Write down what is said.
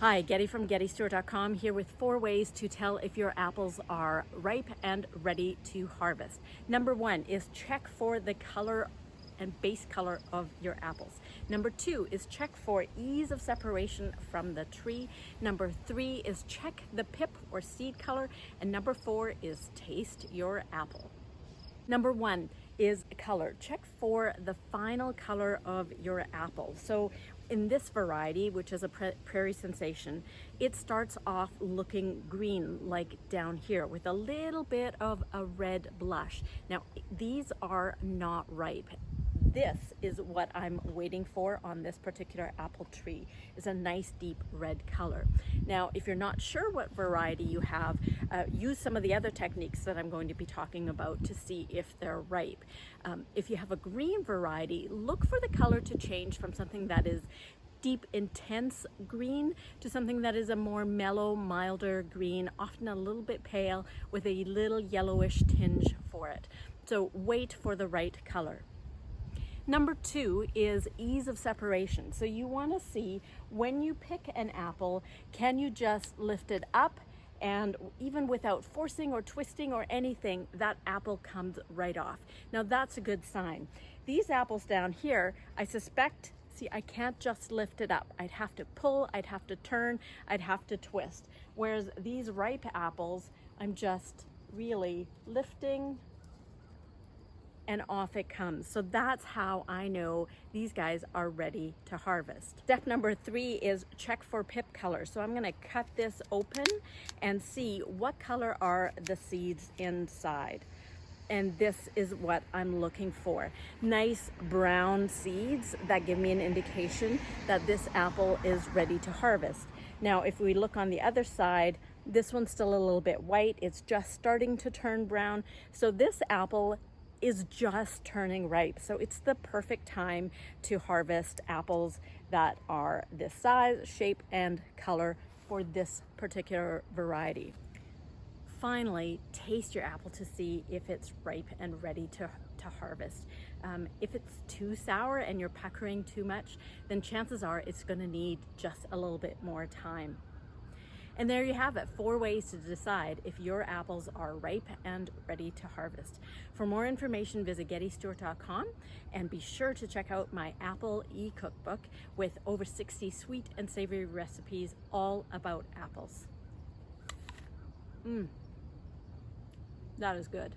Hi, Getty from GettyStore.com here with 4 ways to tell if your apples are ripe and ready to harvest. Number 1 is check for the color and base color of your apples. Number 2 is check for ease of separation from the tree. Number 3 is check the pip or seed color. And number 4 is taste your apple. Number 1 is color. Check for the final color of your apple. So in this variety, which is a Prairie Sensation, it starts off looking green, like down here, with a little bit of a red blush. Now, these are not ripe. This is what I'm waiting for on this particular apple tree, is a nice deep red color. Now, if you're not sure what variety you have, use some of the other techniques that I'm going to be talking about to see if they're ripe. If you have a green variety, look for the color to change from something that is deep, intense green to something that is a more mellow, milder green, often a little bit pale with a little yellowish tinge for it. So wait for the right color. Number 2 is ease of separation. So you want to see when you pick an apple, can you just lift it up, and even without forcing or twisting or anything, that apple comes right off. Now that's a good sign. These apples down here, I suspect, see, I can't just lift it up. I'd have to pull, I'd have to turn, I'd have to twist. Whereas these ripe apples, I'm just really lifting, and off it comes. So that's how I know these guys are ready to harvest. Step number 3 is check for pip color. So I'm going to cut this open and see what color are the seeds inside. And this is what I'm looking for. Nice brown seeds that give me an indication that this apple is ready to harvest. Now, if we look on the other side, this one's still a little bit white. It's just starting to turn brown. So this apple is just turning ripe. So it's the perfect time to harvest apples that are this size, shape, and color for this particular variety. Finally, taste your apple to see if it's ripe and ready to harvest. If it's too sour and you're puckering too much, then chances are it's gonna need just a little bit more time. And there you have it, 4 ways to decide if your apples are ripe and ready to harvest. For more information, visit GettyStore.com and be sure to check out my Apple e-cookbook with over 60 sweet and savory recipes all about apples. That is good.